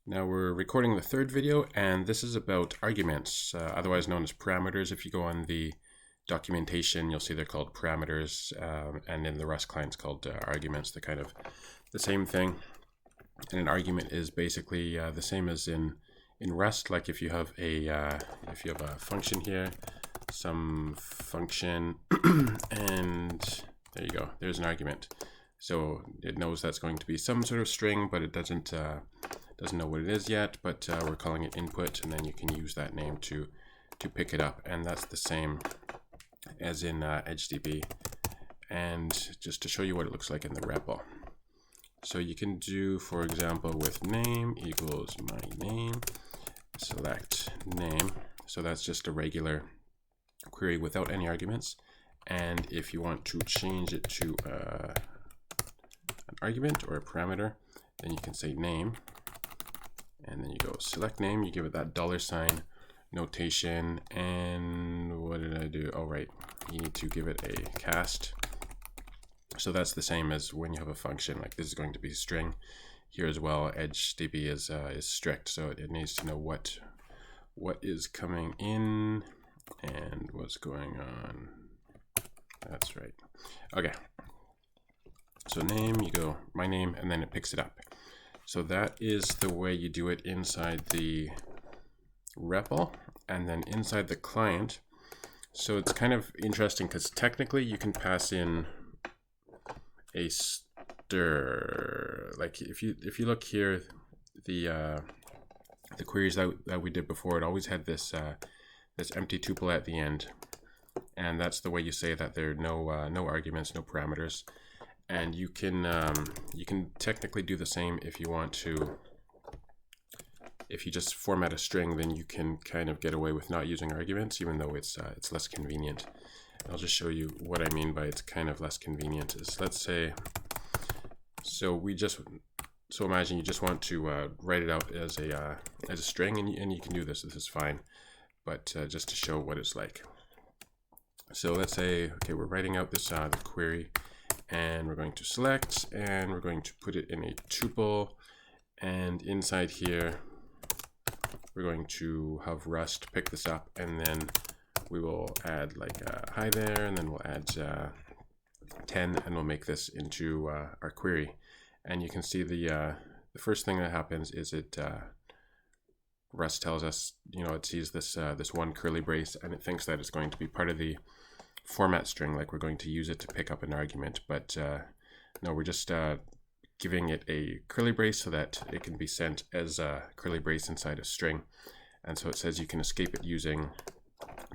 Now we're recording the third video, and this is about arguments, otherwise known as parameters. If you go on the documentation, you'll see they're called parameters, and in the Rust client it's called arguments. They're kind of the same thing. And an argument is basically the same as in Rust. Like if you have a function here, some function, and there you go. There's an argument. So it knows that's going to be some sort of string, but it doesn't know what it is yet. But we're calling it input, and then you can use that name to pick it up, and that's the same as in EdgeDB. And just to show you what it looks like in the REPL. So you can do, for example, with name equals my name, select name. So that's just a regular query without any arguments. And if you want to change it to an argument or a parameter, then you can say name, and then you go select name, you give it that $sign notation, and what did I do? Oh, right, you need to give it a cast. So that's the same as when you have a function, like this is going to be a string here as well. EdgeDB is strict, so it needs to know what is coming in and what's going on. That's right. Okay. So name, you go my name, and then it picks it up. So that is the way you do it inside the REPL, and then inside the client. So it's kind of interesting because technically you can pass in a stir. Like if you look here, the queries that we did before, it always had this this empty tuple at the end, and that's the way you say that there are no arguments, no parameters. And you can technically do the same if you want to. If you just format a string, then you can kind of get away with not using arguments, even though it's less convenient. I'll just show you what I mean by it's kind of less convenient. Is, let's say, so imagine you just want to write it out as a string, and you can do this. This is fine, but just to show what it's like. So let's say, okay, we're writing out this the query, and we're going to select, and we're going to put it in a tuple, and inside here we're going to have Rust pick this up, and then we will add like hi there, and then we'll add 10, and we'll make this into our query. And you can see the first thing that happens is it Rust tells us, it sees this this one curly brace, and it thinks that it's going to be part of the format string, like we're going to use it to pick up an argument. But no, we're just giving it a curly brace so that it can be sent as a curly brace inside a string. And so it says you can escape it using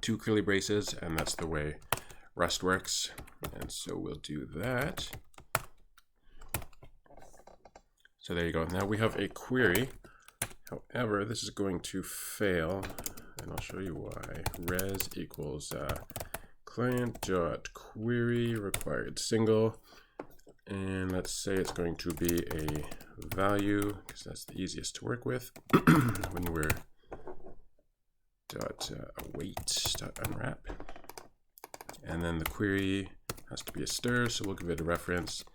2 curly braces, and that's the way Rust works. And so we'll do that. So there you go. Now we have a query. However, this is going to fail, and I'll show you why. Res equals client.query required single, and let's say it's going to be a value, because that's the easiest to work with when we're await.unwrap, and then the query has to be a stir, so we'll give it a reference.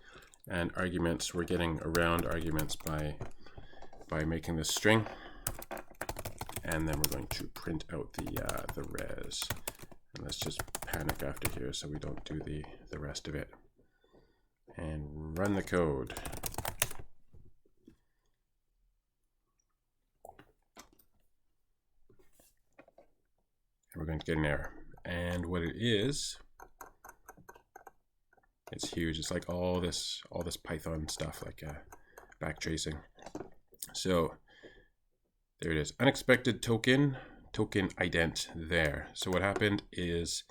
And arguments, we're getting around arguments by making this string, and then we're going to print out the res. And let's just panic after here so we don't do the rest of it. And run the code. And we're going to get an error. And what it is, it's huge. It's like all this Python stuff, like backtracing. So there it is. Unexpected token ident there. So what happened is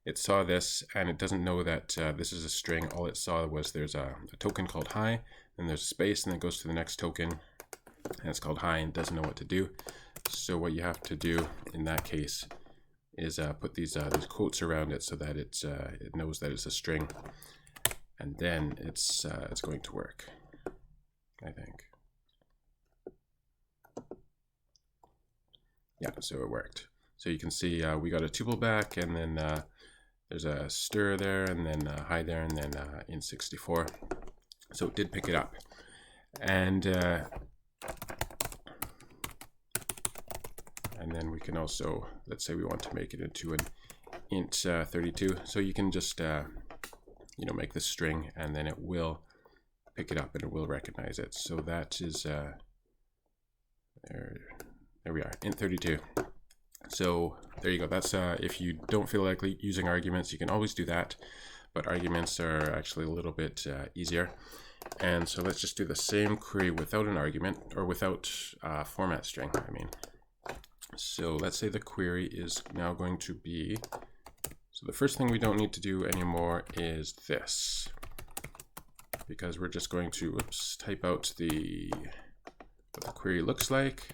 it saw this, and it doesn't know that this is a string. All it saw was there's a token called hi, then there's a space, and then it goes to the next token, and it's called hi, and doesn't know what to do. So what you have to do in that case is put these quotes around it so that it knows that it's a string, and then it's going to work, I think. Yeah, so it worked. So you can see we got a tuple back, and then there's a stir there, and then hi there, and then int64. So it did pick it up. And then we can also, let's say we want to make it into an int 32. So you can just, make this string, and then it will pick it up and it will recognize it. So that is, there we are, int 32. So there you go. That's if you don't feel like using arguments, you can always do that, but arguments are actually a little bit easier. And so let's just do the same query without an argument, or without format string, I mean. So let's say the query is now going to be, so the first thing we don't need to do anymore is this, because we're just going to, type out what the query looks like.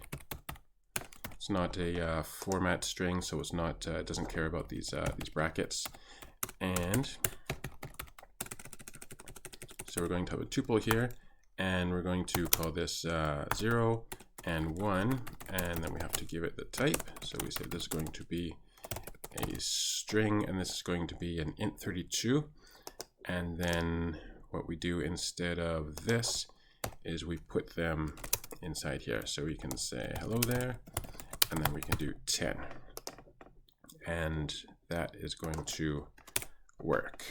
It's not a format string, so it's not, it doesn't care about these brackets. And so we're going to have a tuple here, and we're going to call this 0 and 1, and then we have to give it the type. So we say this is going to be a string, and this is going to be an int 32. And then what we do instead of this is we put them inside here. So we can say hello there, and then we can do 10. And that is going to work.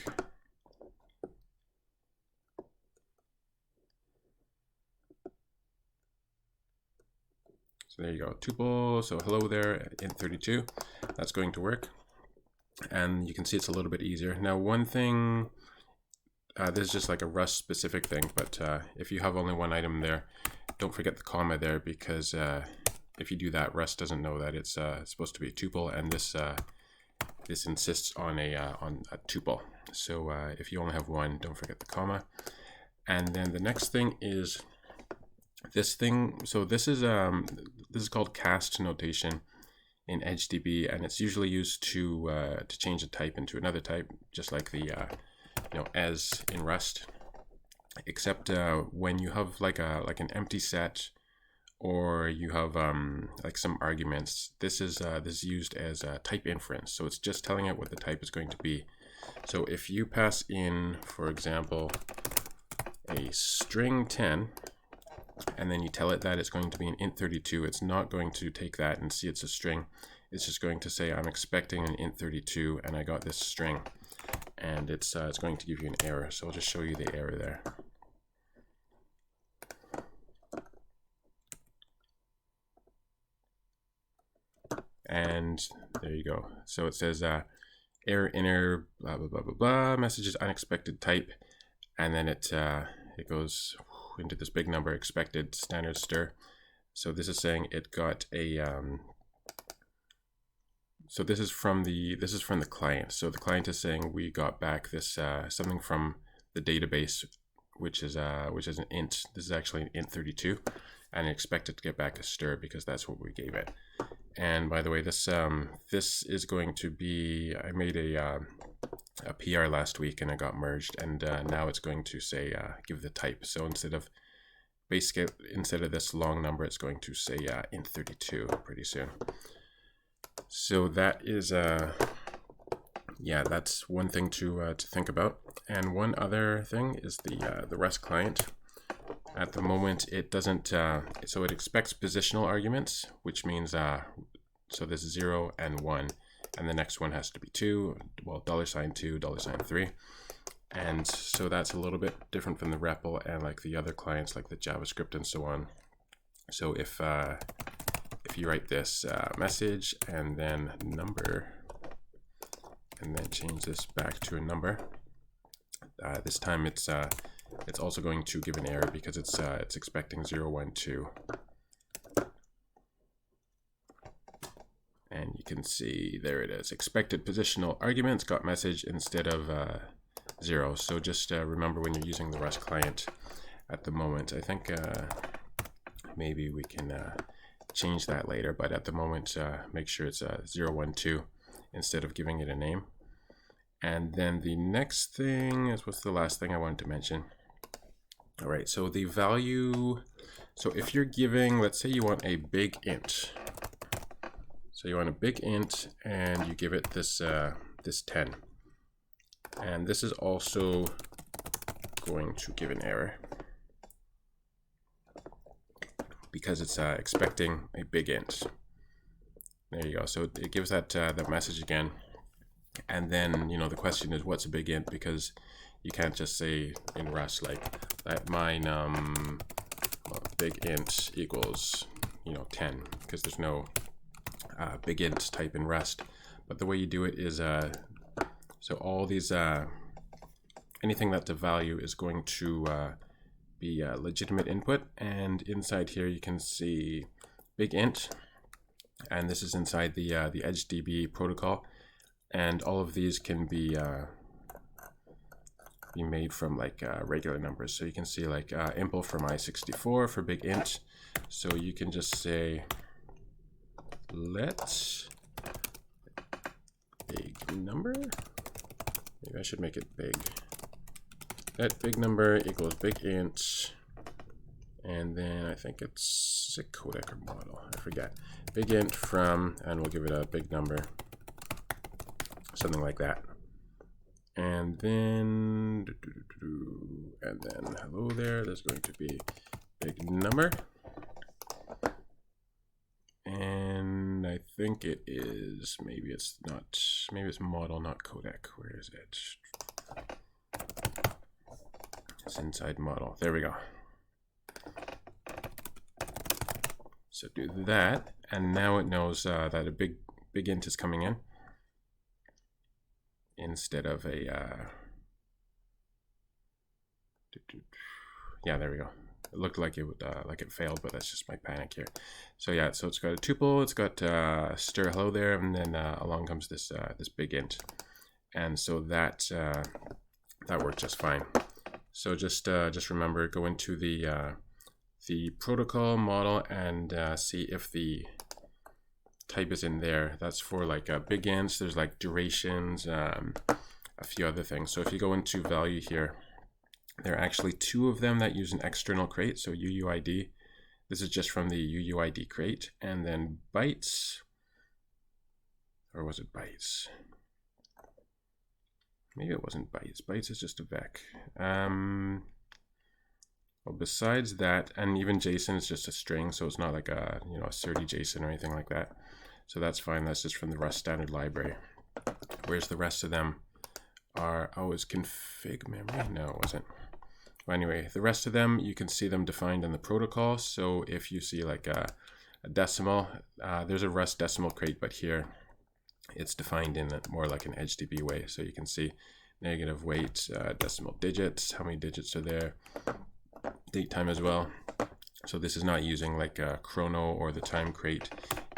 So there you go, tuple, so hello there, int 32, that's going to work. And you can see it's a little bit easier. Now one thing, this is just like a Rust specific thing, but if you have only one item there, don't forget the comma there, because if you do that, Rust doesn't know that it's supposed to be a tuple, and this insists on a tuple. So if you only have one, don't forget the comma. And then the next thing is this thing. So this is called cast notation in EdgeDB, and it's usually used to change a type into another type, just like the as in Rust. Except when you have like an empty set, or you have like some arguments, this is used as a type inference. So it's just telling it what the type is going to be. So if you pass in, for example, a string 10, and then you tell it that it's going to be an int 32, it's not going to take that and see it's a string. It's just going to say, I'm expecting an int 32, and I got this string. And it's going to give you an error. So I'll just show you the error there. And there you go. So it says error inner blah blah blah blah blah, messages unexpected type, and then it goes into this big number, expected standard stir. So this is saying it got a so this is from the client. So the client is saying we got back this something from the database, which is an int. This is actually an int 32, and expect it to get back a stir because that's what we gave it. And by the way, this is going to be, I made a PR last week and it got merged, and now it's going to say give the type. So instead of this long number, it's going to say int 32 pretty soon. So that is that's one thing to think about. And one other thing is the Rust client. At the moment, it doesn't, so it expects positional arguments, which means, so this is 0 and 1, and the next one has to be 2, well, $2, $3. And so that's a little bit different from the REPL and like the other clients, like the JavaScript and so on. So if you write this message and then number, and then change this back to a number, this time it's also going to give an error because it's expecting 0, 1, 2. And you can see there it is. Expected positional arguments got message instead of 0. So just remember when you're using the Rust client at the moment. I think maybe we can change that later, but at the moment make sure it's 0, 1, 2 instead of giving it a name. And then the next thing is, what's the last thing I wanted to mention? All right, so the value, so if you're giving, let's say you want a big int. So you want a big int and you give it this, this 10. And this is also going to give an error because it's expecting a big int. There you go. So it gives that that message again. And then, you know, the question is, what's a big int? Because you can't just say in Rust, like, let my big int equals, you know, 10, because there's no big int type in Rust. But the way you do it is, so all these, anything that's a value is going to be a legitimate input. And inside here, you can see big int. And this is inside the EdgeDB protocol. And all of these can be made from like regular numbers. So you can see like impl from i64 for big int. So you can just say let big number. Maybe I should make it big. Let big number equals big int. And then I think it's a codec or model. I forget. Big int from, and we'll give it a big number. Something like that. And then hello there, there's going to be big number. And I think it is, maybe it's not, maybe it's model, not codec. Where is it? It's inside model. There we go. So do that, and now it knows that a big int is coming in instead of a yeah, there we go. It looked like it would like it failed, but that's just my panic here. So yeah, so it's got a tuple, it's got stir hello there, and then along comes this this big int, and so that that worked just fine. So just remember, go into the protocol model and see if the type is in there. That's for like big ints. There's like durations, a few other things. So if you go into value here, there are actually two of them that use an external crate. So UUID, this is just from the UUID crate, and then bytes, or was it bytes? Maybe it wasn't bytes. Bytes is just a vec. Well, besides that, and even JSON is just a string, so it's not like a, you know, a 30 JSON or anything like that. So that's fine. That's just from the Rust standard library. Whereas the rest of them are, oh, is config memory? No, it wasn't. Well, anyway, the rest of them, you can see them defined in the protocol. So if you see like a decimal, there's a Rust decimal crate, but here it's defined in more like an EdgeDB way. So you can see negative weight, decimal digits, how many digits are there, date time as well. So this is not using like a chrono or the time crate.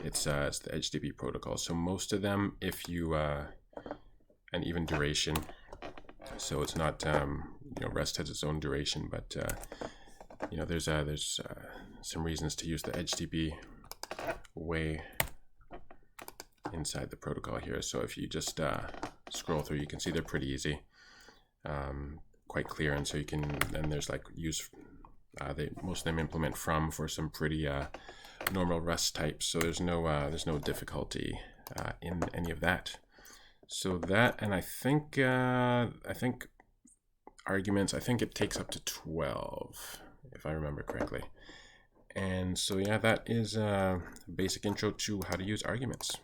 It's the EdgeDB protocol. So most of them, if you and even duration. So it's not you know, Rust has its own duration, but you know, there's some reasons to use the EdgeDB way inside the protocol here. So if you just scroll through, you can see they're pretty easy, quite clear, and so you can. Then there's like use. Most of them implement from for some pretty normal Rust types. So there's no difficulty in any of that. So that, and I think arguments. I think it takes up to 12, if I remember correctly. And so yeah, that is a basic intro to how to use arguments.